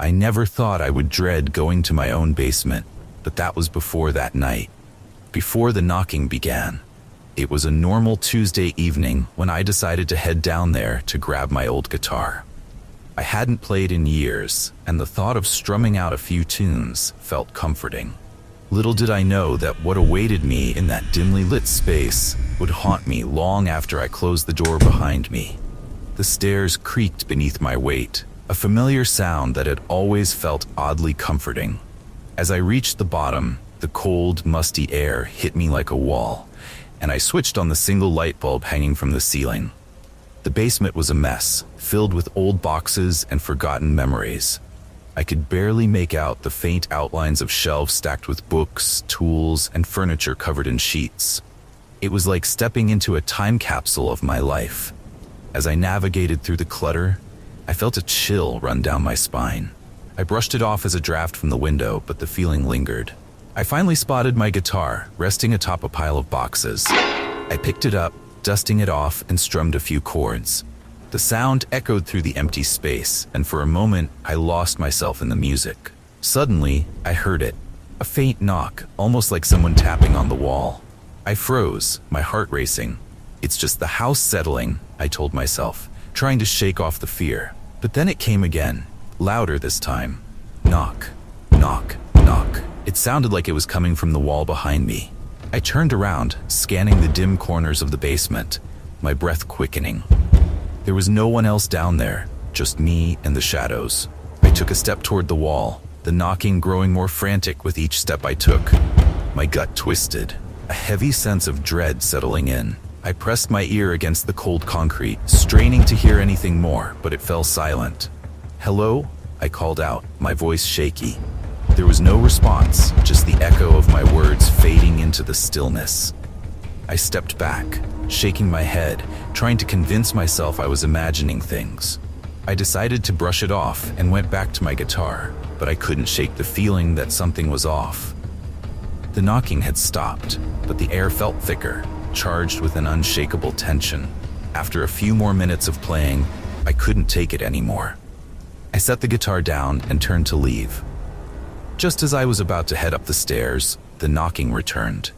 I never thought I would dread going to my own basement, but that was before that night. Before the knocking began. It was a normal Tuesday evening when I decided to head down there to grab my old guitar. I hadn't played in years, and the thought of strumming out a few tunes felt comforting. Little did I know that what awaited me in that dimly lit space would haunt me long after I closed the door behind me. The stairs creaked beneath my weight, a familiar sound that had always felt oddly comforting. As I reached the bottom, the cold, musty air hit me like a wall, and I switched on the single light bulb hanging from the ceiling. The basement was a mess, filled with old boxes and forgotten memories. I could barely make out the faint outlines of shelves stacked with books, tools, and furniture covered in sheets. It was like stepping into a time capsule of my life. As I navigated through the clutter, I felt a chill run down my spine. I brushed it off as a draft from the window, but the feeling lingered. I finally spotted my guitar, resting atop a pile of boxes. I picked it up, dusting it off, and strummed a few chords. The sound echoed through the empty space, and for a moment, I lost myself in the music. Suddenly, I heard it. A faint knock, almost like someone tapping on the wall. I froze, my heart racing. It's just the house settling, I told myself, trying to shake off the fear. But then it came again, louder this time. Knock, knock, knock. It sounded like it was coming from the wall behind me. I turned around, scanning the dim corners of the basement, my breath quickening. There was no one else down there, just me and the shadows. I took a step toward the wall, the knocking growing more frantic with each step I took. My gut twisted, a heavy sense of dread settling in. I pressed my ear against the cold concrete, straining to hear anything more, but it fell silent. "Hello?" I called out, my voice shaky. There was no response, just the echo of my words fading into the stillness. I stepped back, shaking my head, trying to convince myself I was imagining things. I decided to brush it off and went back to my guitar, but I couldn't shake the feeling that something was off. The knocking had stopped, but the air felt thicker, charged with an unshakable tension. After a few more minutes of playing, I couldn't take it anymore. I set the guitar down and turned to leave. Just as I was about to head up the stairs, the knocking returned.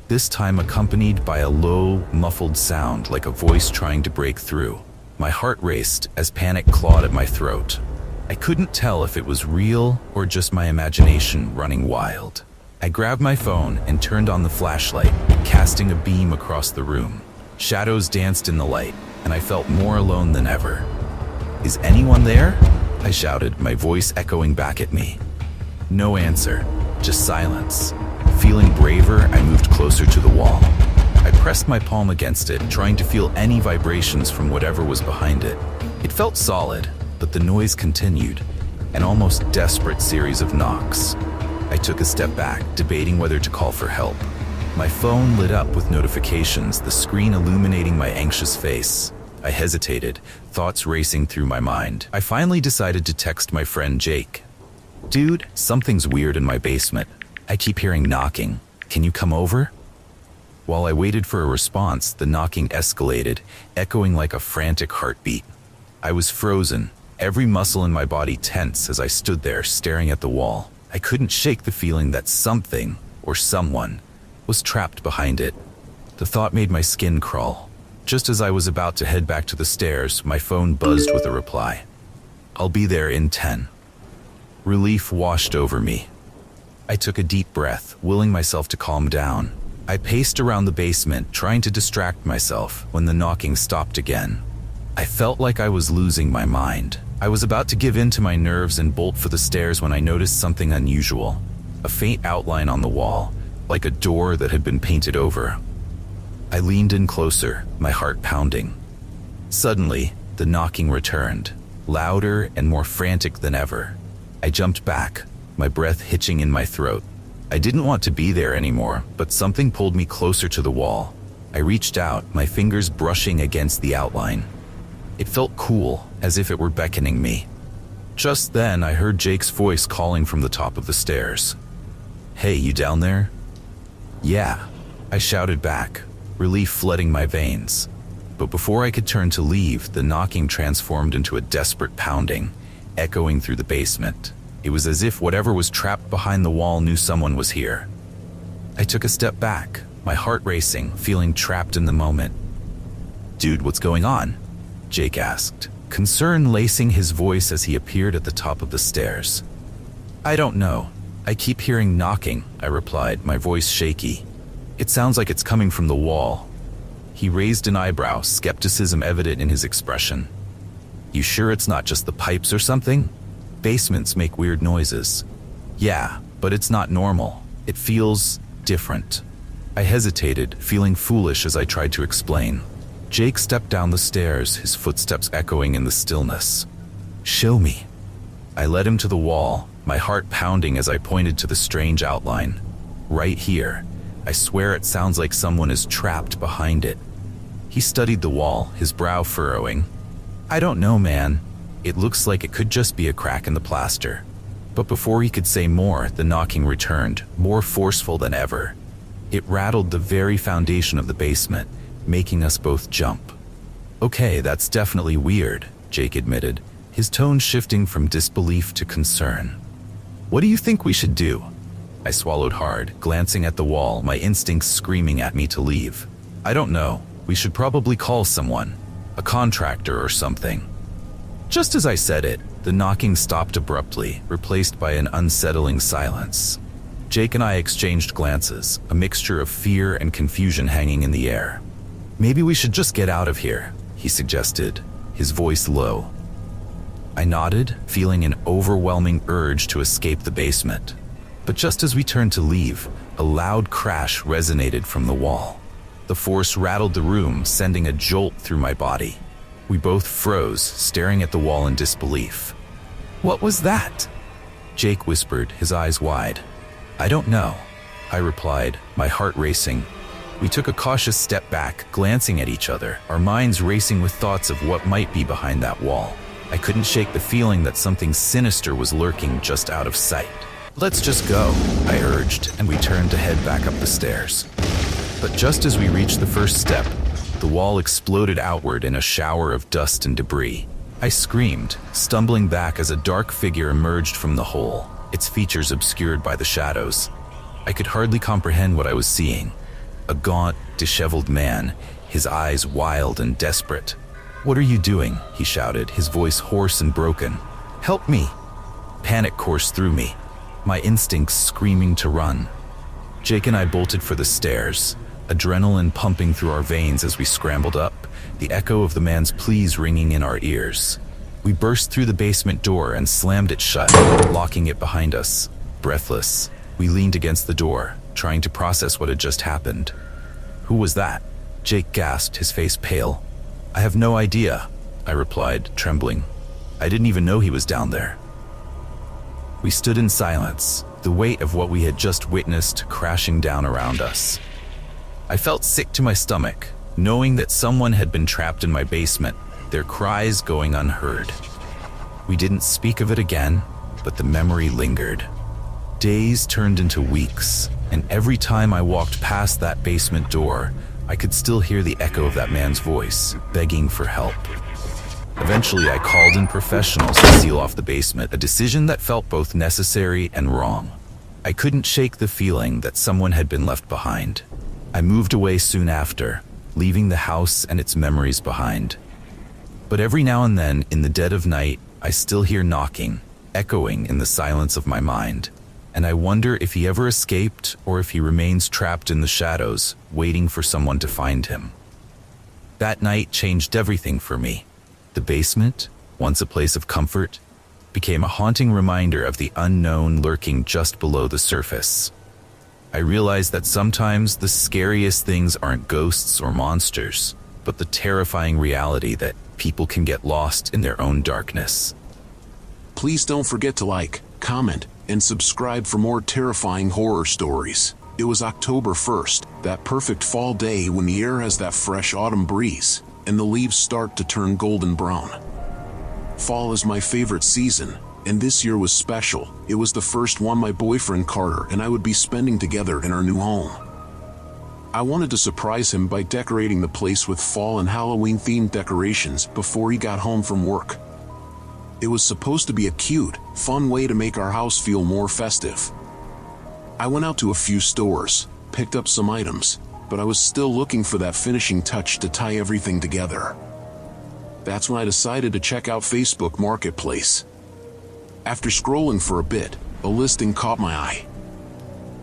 This time accompanied by a low, muffled sound like a voice trying to break through. My heart raced as panic clawed at my throat. I couldn't tell if it was real or just my imagination running wild. I grabbed my phone and turned on the flashlight, casting a beam across the room. Shadows danced in the light, and I felt more alone than ever. "Is anyone there?" I shouted, my voice echoing back at me. No answer, just silence. Feeling braver, I moved closer to the wall. I pressed my palm against it, trying to feel any vibrations from whatever was behind it. It felt solid, but the noise continued, an almost desperate series of knocks. I took a step back, debating whether to call for help. My phone lit up with notifications, the screen illuminating my anxious face. I hesitated, thoughts racing through my mind. I finally decided to text my friend Jake. "Dude, something's weird in my basement. I keep hearing knocking. Can you come over?" While I waited for a response, the knocking escalated, echoing like a frantic heartbeat. I was frozen, every muscle in my body tense as I stood there staring at the wall. I couldn't shake the feeling that something, or someone, was trapped behind it. The thought made my skin crawl. Just as I was about to head back to the stairs, my phone buzzed with a reply. "I'll be there in 10. Relief washed over me. I took a deep breath, willing myself to calm down. I paced around the basement, trying to distract myself, when the knocking stopped again. I felt like I was losing my mind. I was about to give in to my nerves and bolt for the stairs when I noticed something unusual. A faint outline on the wall, like a door that had been painted over. I leaned in closer, my heart pounding. Suddenly, the knocking returned, louder and more frantic than ever. I jumped back, my breath hitching in my throat. I didn't want to be there anymore, but something pulled me closer to the wall. I reached out, my fingers brushing against the outline. It felt cool, as if it were beckoning me. Just then, I heard Jake's voice calling from the top of the stairs. "Hey, you down there?" "Yeah," I shouted back, relief flooding my veins. But before I could turn to leave, the knocking transformed into a desperate pounding, echoing through the basement. It was as if whatever was trapped behind the wall knew someone was here. I took a step back, my heart racing, feeling trapped in the moment. "Dude, what's going on?" Jake asked, concern lacing his voice as he appeared at the top of the stairs. "I don't know. I keep hearing knocking," I replied, my voice shaky. "It sounds like it's coming from the wall." He raised an eyebrow, skepticism evident in his expression. "You sure it's not just the pipes or something? Basements make weird noises." "Yeah, but it's not normal. It feels different." I hesitated, feeling foolish as I tried to explain. Jake stepped down the stairs, his footsteps echoing in the stillness. "Show me." I led him to the wall, my heart pounding as I pointed to the strange outline. "Right here. I swear it sounds like someone is trapped behind it." He studied the wall, his brow furrowing. "I don't know, man. It looks like it could just be a crack in the plaster." But before he could say more, the knocking returned, more forceful than ever. It rattled the very foundation of the basement, making us both jump. "Okay, that's definitely weird," Jake admitted, his tone shifting from disbelief to concern. "What do you think we should do?" I swallowed hard, glancing at the wall, my instincts screaming at me to leave. "I don't know. We should probably call someone. A contractor or something." Just as I said it, the knocking stopped abruptly, replaced by an unsettling silence. Jake and I exchanged glances, a mixture of fear and confusion hanging in the air. "Maybe we should just get out of here," he suggested, his voice low. I nodded, feeling an overwhelming urge to escape the basement. But just as we turned to leave, a loud crash resonated from the wall. The force rattled the room, sending a jolt through my body. We both froze, staring at the wall in disbelief. "What was that?" Jake whispered, his eyes wide. "I don't know," I replied, my heart racing. We took a cautious step back, glancing at each other, our minds racing with thoughts of what might be behind that wall. I couldn't shake the feeling that something sinister was lurking just out of sight. "Let's just go," I urged, and we turned to head back up the stairs. But just as we reached the first step, the wall exploded outward in a shower of dust and debris. I screamed, stumbling back as a dark figure emerged from the hole, its features obscured by the shadows. I could hardly comprehend what I was seeing. A gaunt, disheveled man, his eyes wild and desperate. "What are you doing?" he shouted, his voice hoarse and broken. "Help me!" Panic coursed through me, my instincts screaming to run. Jake and I bolted for the stairs, adrenaline pumping through our veins as we scrambled up, the echo of the man's pleas ringing in our ears. We burst through the basement door and slammed it shut, locking it behind us. Breathless, we leaned against the door, trying to process what had just happened. "Who was that?" Jake gasped, his face pale. "I have no idea," I replied, trembling. "I didn't even know he was down there." We stood in silence, the weight of what we had just witnessed crashing down around us. I felt sick to my stomach, knowing that someone had been trapped in my basement, their cries going unheard. We didn't speak of it again, but the memory lingered. Days turned into weeks, and every time I walked past that basement door, I could still hear the echo of that man's voice, begging for help. Eventually, I called in professionals to seal off the basement, a decision that felt both necessary and wrong. I couldn't shake the feeling that someone had been left behind. I moved away soon after, leaving the house and its memories behind. But every now and then, in the dead of night, I still hear knocking, echoing in the silence of my mind. And I wonder if he ever escaped or if he remains trapped in the shadows, waiting for someone to find him. That night changed everything for me. The basement, once a place of comfort, became a haunting reminder of the unknown lurking just below the surface. I realized that sometimes the scariest things aren't ghosts or monsters, but the terrifying reality that people can get lost in their own darkness. Please don't forget to like, comment, and subscribe for more terrifying horror stories. It was October 1st, that perfect fall day when the air has that fresh autumn breeze, and the leaves start to turn golden brown. Fall is my favorite season, and this year was special. It was the first one my boyfriend Carter and I would be spending together in our new home. I wanted to surprise him by decorating the place with fall and Halloween-themed decorations before he got home from work. It was supposed to be a cute, fun way to make our house feel more festive. I went out to a few stores, picked up some items, but I was still looking for that finishing touch to tie everything together. That's when I decided to check out Facebook Marketplace. After scrolling for a bit, a listing caught my eye.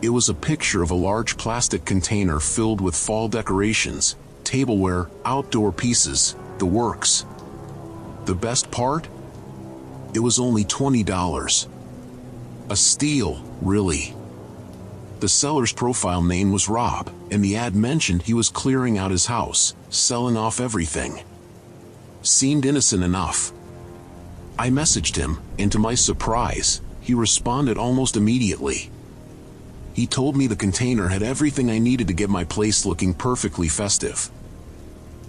It was a picture of a large plastic container filled with fall decorations, tableware, outdoor pieces, the works. The best part? It was only $20. A steal, really. The seller's profile name was Rob, and the ad mentioned he was clearing out his house, selling off everything. Seemed innocent enough. I messaged him, and to my surprise, he responded almost immediately. He told me the container had everything I needed to get my place looking perfectly festive.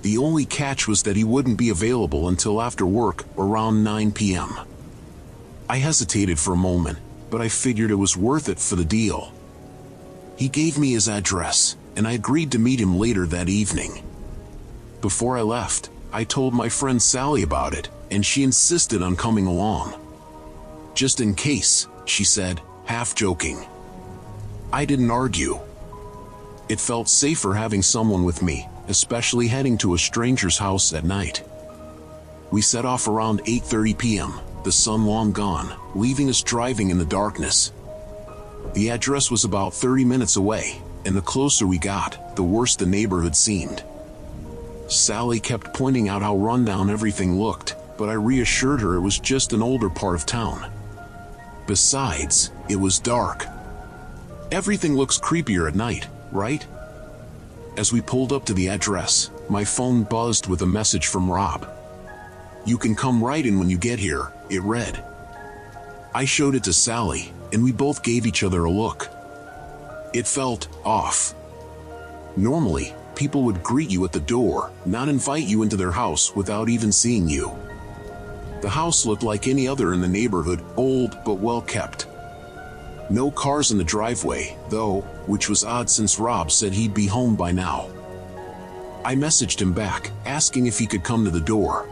The only catch was that he wouldn't be available until after work, around 9 p.m. I hesitated for a moment, but I figured it was worth it for the deal. He gave me his address, and I agreed to meet him later that evening. Before I left, I told my friend Sally about it, and she insisted on coming along. Just in case, she said, half joking. I didn't argue. It felt safer having someone with me, especially heading to a stranger's house at night. We set off around 8:30 p.m., the sun long gone, leaving us driving in the darkness. The address was about 30 minutes away, and the closer we got, the worse the neighborhood seemed. Sally kept pointing out how rundown everything looked, but I reassured her it was just an older part of town. Besides, it was dark. Everything looks creepier at night, right? As we pulled up to the address, my phone buzzed with a message from Rob. "You can come right in when you get here," it read. I showed it to Sally, and we both gave each other a look. It felt off. Normally, people would greet you at the door, not invite you into their house without even seeing you. The house looked like any other in the neighborhood, old but well kept. No cars in the driveway, though, which was odd since Rob said he'd be home by now. I messaged him back, asking if he could come to the door.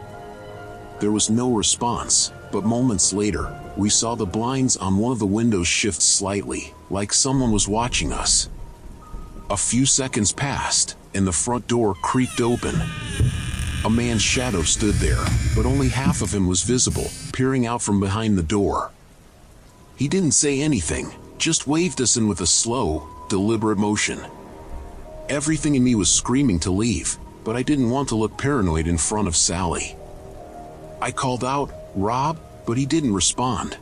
There was no response, but moments later, we saw the blinds on one of the windows shift slightly, like someone was watching us. A few seconds passed, and the front door creaked open. A man's shadow stood there, but only half of him was visible, peering out from behind the door. He didn't say anything, just waved us in with a slow, deliberate motion. Everything in me was screaming to leave, but I didn't want to look paranoid in front of Sally. I called out, "Rob," but he didn't respond.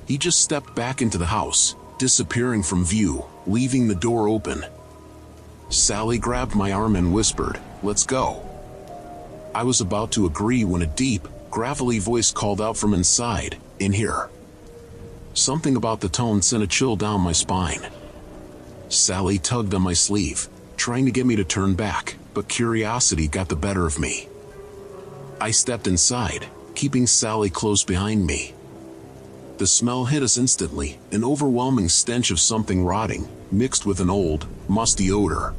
He just stepped back into the house, disappearing from view, leaving the door open. Sally grabbed my arm and whispered, "Let's go." I was about to agree when a deep, gravelly voice called out from inside, "In here." Something about the tone sent a chill down my spine. Sally tugged on my sleeve, trying to get me to turn back, but curiosity got the better of me. I stepped inside, keeping Sally close behind me. The smell hit us instantly, an overwhelming stench of something rotting, mixed with an old, musty odor.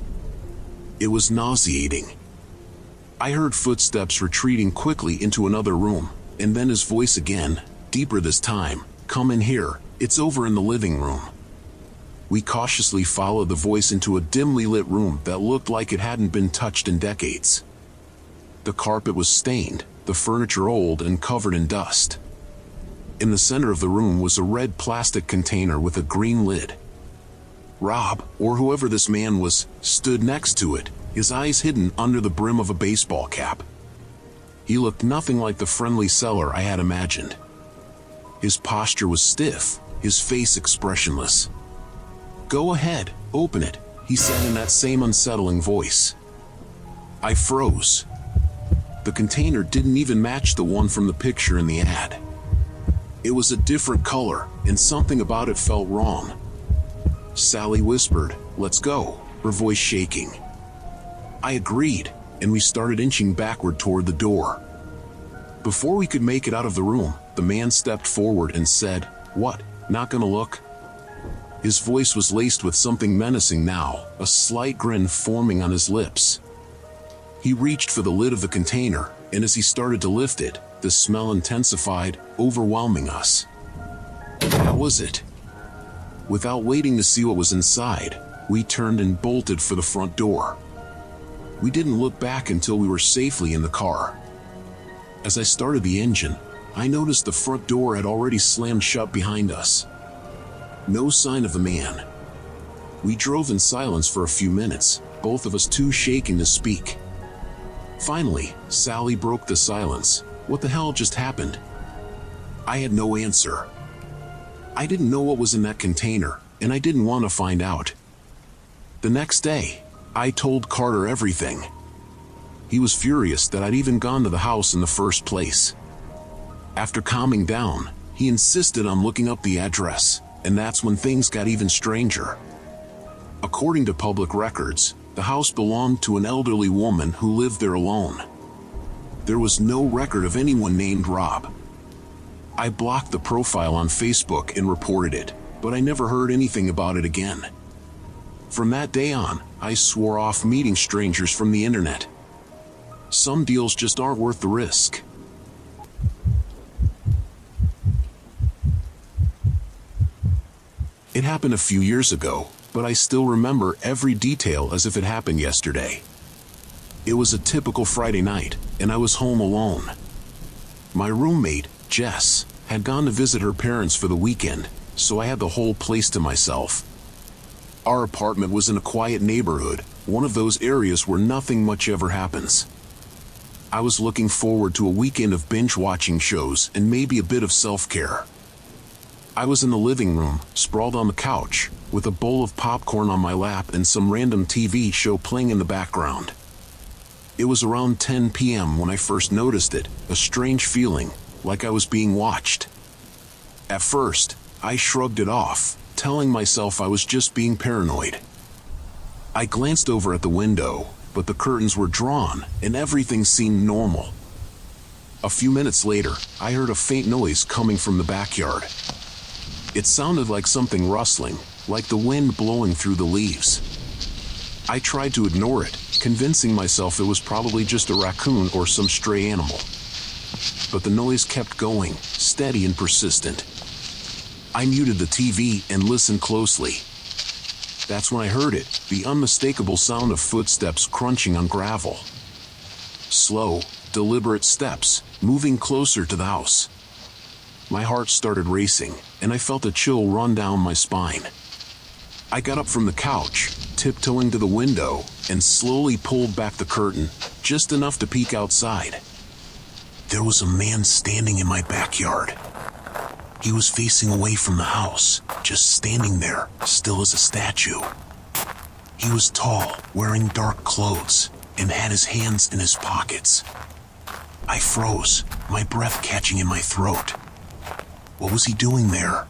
It was nauseating. I heard footsteps retreating quickly into another room, and then his voice again, deeper this time, "Come in here, it's over in the living room." We cautiously followed the voice into a dimly lit room that looked like it hadn't been touched in decades. The carpet was stained, the furniture old and covered in dust. In the center of the room was a red plastic container with a green lid. Rob, or whoever this man was, stood next to it, his eyes hidden under the brim of a baseball cap. He looked nothing like the friendly seller I had imagined. His posture was stiff, his face expressionless. "Go ahead, open it," he said in that same unsettling voice. I froze. The container didn't even match the one from the picture in the ad. It was a different color, and something about it felt wrong. Sally whispered, "Let's go," her voice shaking. I agreed, and we started inching backward toward the door. Before we could make it out of the room, the man stepped forward and said, "What, not gonna look?" His voice was laced with something menacing now, a slight grin forming on his lips. He reached for the lid of the container, and as he started to lift it, the smell intensified, overwhelming us. What was it? Without waiting to see what was inside, we turned and bolted for the front door. We didn't look back until we were safely in the car. As I started the engine, I noticed the front door had already slammed shut behind us. No sign of the man. We drove in silence for a few minutes, both of us too shaken to speak. Finally, Sally broke the silence. What the hell just happened? I had no answer. I didn't know what was in that container, and I didn't want to find out. The next day, I told Carter everything. He was furious that I'd even gone to the house in the first place. After calming down, he insisted on looking up the address, and that's when things got even stranger. According to public records, the house belonged to an elderly woman who lived there alone. There was no record of anyone named Rob. I blocked the profile on Facebook and reported it, but I never heard anything about it again. From that day on, I swore off meeting strangers from the internet. Some deals just aren't worth the risk. It happened a few years ago, but I still remember every detail as if it happened yesterday. It was a typical Friday night, and I was home alone. My roommate, Jess, had gone to visit her parents for the weekend, so I had the whole place to myself. Our apartment was in a quiet neighborhood, one of those areas where nothing much ever happens. I was looking forward to a weekend of binge-watching shows and maybe a bit of self-care. I was in the living room, sprawled on the couch, with a bowl of popcorn on my lap and some random TV show playing in the background. It was around 10 p.m. when I first noticed it, a strange feeling, like I was being watched. At first, I shrugged it off, telling myself I was just being paranoid. I glanced over at the window, but the curtains were drawn and everything seemed normal. A few minutes later, I heard a faint noise coming from the backyard. It sounded like something rustling, like the wind blowing through the leaves. I tried to ignore it, convincing myself it was probably just a raccoon or some stray animal. But the noise kept going, steady and persistent. I muted the TV and listened closely. That's when I heard it, the unmistakable sound of footsteps crunching on gravel. Slow, deliberate steps, moving closer to the house. My heart started racing, and I felt a chill run down my spine. I got up from the couch, tiptoeing to the window, and slowly pulled back the curtain, just enough to peek outside. There was a man standing in my backyard. He was facing away from the house, just standing there, still as a statue. He was tall, wearing dark clothes, and had his hands in his pockets. I froze, my breath catching in my throat. What was he doing there?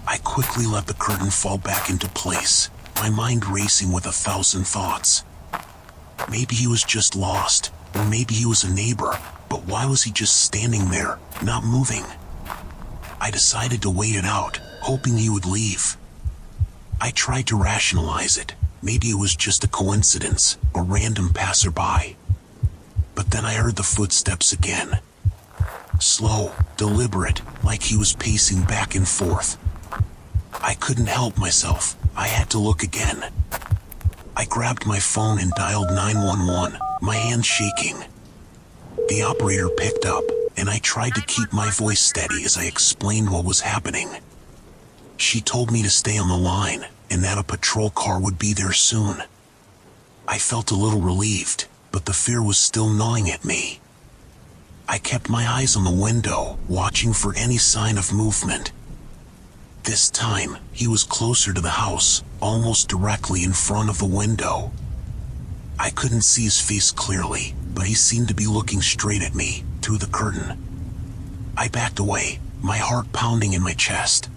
I quickly let the curtain fall back into place, my mind racing with 1,000 thoughts. Maybe he was just lost, or maybe he was a neighbor, but why was he just standing there, not moving? I decided to wait it out, hoping he would leave. I tried to rationalize it. Maybe it was just a coincidence, a random passerby. But then I heard the footsteps again. Slow, deliberate, like he was pacing back and forth. I couldn't help myself. I had to look again. I grabbed my phone and dialed 911, my hands shaking. The operator picked up, and I tried to keep my voice steady as I explained what was happening. She told me to stay on the line, and that a patrol car would be there soon. I felt a little relieved, but the fear was still gnawing at me. I kept my eyes on the window, watching for any sign of movement. This time, he was closer to the house, almost directly in front of the window. I couldn't see his face clearly, but he seemed to be looking straight at me, through the curtain. I backed away, my heart pounding in my chest.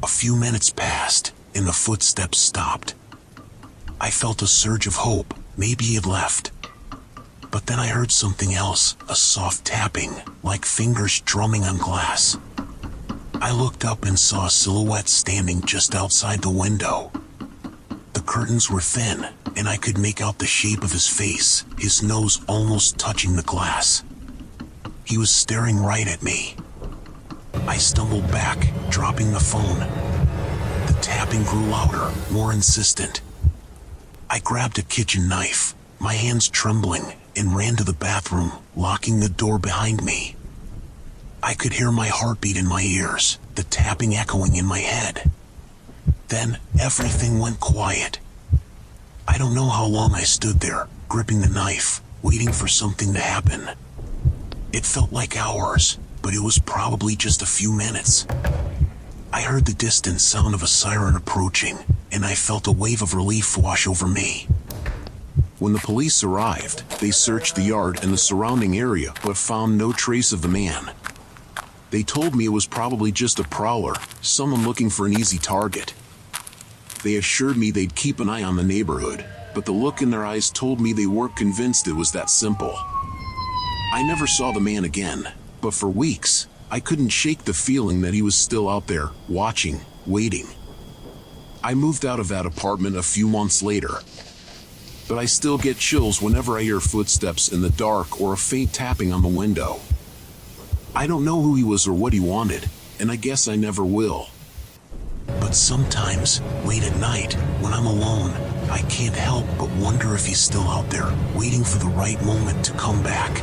A few minutes passed, and the footsteps stopped. I felt a surge of hope, maybe he had left. But then I heard something else, a soft tapping, like fingers drumming on glass. I looked up and saw a silhouette standing just outside the window. The curtains were thin, and I could make out the shape of his face, his nose almost touching the glass. He was staring right at me. I stumbled back, dropping the phone. The tapping grew louder, more insistent. I grabbed a kitchen knife, my hands trembling, and ran to the bathroom, locking the door behind me. I could hear my heartbeat in my ears, the tapping echoing in my head. Then, everything went quiet. I don't know how long I stood there, gripping the knife, waiting for something to happen. It felt like hours, but it was probably just a few minutes. I heard the distant sound of a siren approaching, and I felt a wave of relief wash over me. When the police arrived, they searched the yard and the surrounding area, but found no trace of the man. They told me it was probably just a prowler, someone looking for an easy target. They assured me they'd keep an eye on the neighborhood, but the look in their eyes told me they weren't convinced it was that simple. I never saw the man again, but for weeks, I couldn't shake the feeling that he was still out there, watching, waiting. I moved out of that apartment a few months later, but I still get chills whenever I hear footsteps in the dark or a faint tapping on the window. I don't know who he was or what he wanted, and I guess I never will. But sometimes, late at night, when I'm alone, I can't help but wonder if he's still out there, waiting for the right moment to come back.